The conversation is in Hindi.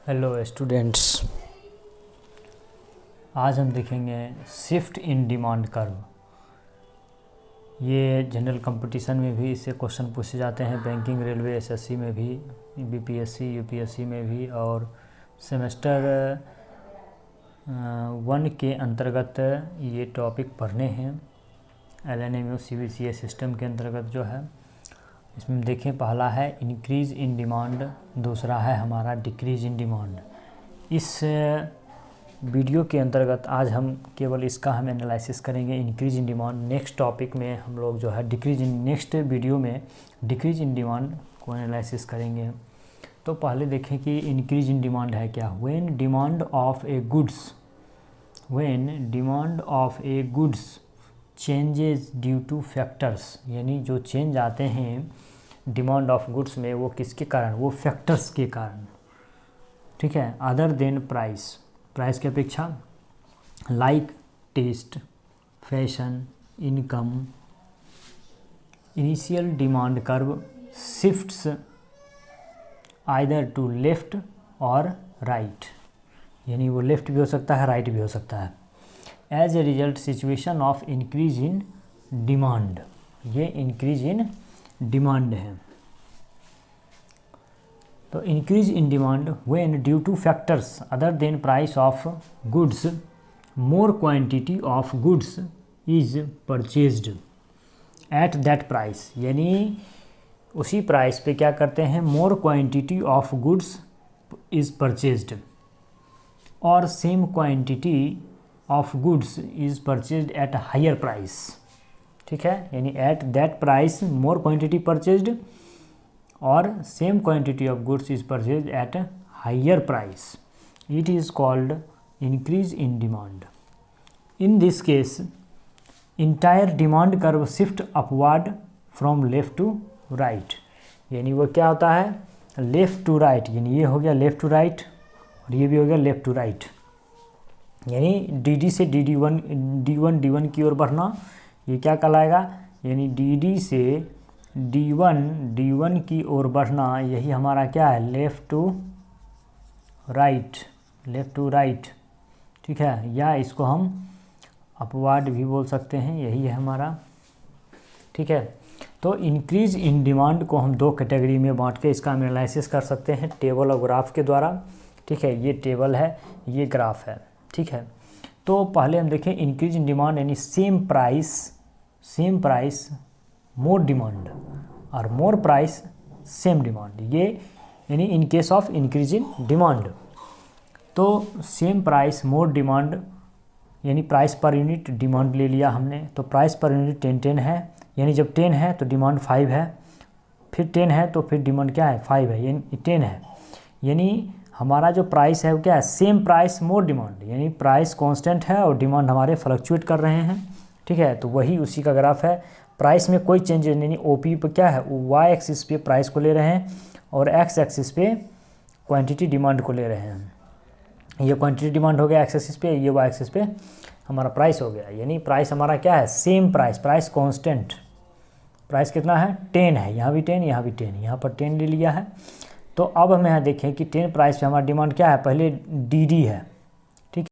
हेलो स्टूडेंट्स, आज हम देखेंगे शिफ्ट इन डिमांड कर्व। ये जनरल कंपटीशन में भी इससे क्वेश्चन पूछे जाते हैं, बैंकिंग, रेलवे, एसएससी में भी, बीपीएससी, यूपीएससी में भी, और सेमेस्टर 1 के अंतर्गत ये टॉपिक पढ़ने हैं। एलएनएमयू सीबीसीए सिस्टम के अंतर्गत जो है, इसमें देखें पहला है इंक्रीज़ इन डिमांड, दूसरा है हमारा डिक्रीज़ इन डिमांड। इस वीडियो के अंतर्गत आज हम केवल इसका हम एनालिसिस करेंगे, increase in demand. Next topic में हम लोग जो है नेक्स्ट वीडियो में डिक्रीज़ इन डिमांड को एनालिसिस करेंगे। तो पहले देखें कि इंक्रीज़ इन डिमांड है क्या। When demand of A goods changes due to factors, यानी जो चेंज आते हैं डिमांड ऑफ गुड्स में, वो किसके कारण, वो फैक्टर्स के कारण, ठीक है, अदर देन प्राइस की अपेक्षा, like taste, fashion, income, initial demand curve shifts either to left और राइट, यानी वो लेफ्ट भी हो सकता है, राइट भी हो सकता है। As a result situation of increase in demand, ये इंक्रीज इन डिमांड है। तो increase in demand when due to factors other than price of goods more quantity of goods is purchased at that price, यानी उसी प्राइस पे क्या करते हैं, more quantity of goods is purchased, और same quantity of goods is purchased at higher price, ठीक है, यानी at that price more quantity purchased और same quantity of goods is purchased at higher price, it is called increase in demand. In this case entire demand curve shift upward from left to right, यानी वो क्या होता है, लेफ्ट टू राइट, यानी ये हो गया लेफ्ट टू राइट और ये भी हो गया लेफ्ट टू राइट, यानी डी से डी1 की ओर बढ़ना, ये क्या कहलाएगा, यानी डी से डी1 की ओर बढ़ना, यही हमारा क्या है, लेफ़्ट टू राइट, ठीक है, या इसको हम अपवर्ड भी बोल सकते हैं, यही है हमारा, ठीक है। तो इंक्रीज इन डिमांड को हम दो कैटेगरी में बांट के इसका एनालिसिस कर सकते हैं, टेबल और ग्राफ के द्वारा, ठीक है, ये टेबल है, ये ग्राफ है, ठीक है। तो पहले हम देखें इंक्रीज इन डिमांड, यानी सेम प्राइस मोर डिमांड और मोर प्राइस सेम डिमांड, ये यानी in case of increase in demand. तो सेम प्राइस मोर डिमांड, यानी प्राइस पर यूनिट डिमांड ले लिया हमने, तो प्राइस पर यूनिट 10 है, यानी जब 10 है तो डिमांड 5 है, फिर 10 है तो फिर डिमांड क्या है, 5 है, यानी 10 है, यानी हमारा जो प्राइस है वो क्या है, सेम प्राइस मोर डिमांड, यानी प्राइस कांस्टेंट है और डिमांड हमारे फ्लक्चुएट कर रहे हैं, ठीक है। तो वही उसी का ग्राफ है, प्राइस में कोई चेंज नहीं, यानी ओपी पर क्या है, वाई एक्सिस पे प्राइस को ले रहे हैं और एक्स एक्सिस पे क्वांटिटी डिमांड को ले रहे हैं। ये क्वांटिटी डिमांड हो गया एक्स एक्सिस पे, ये वाई एक्सिस पे हमारा प्राइस हो गया, यानी प्राइस हमारा क्या है, सेम प्राइस कांस्टेंट, प्राइस कितना है, 10 है, यहाँ भी 10, यहाँ भी 10, यहाँ पर 10 ले लिया है। तो अब हम यहाँ देखें कि 10 प्राइस पे हमारा डिमांड क्या है, पहले डी है,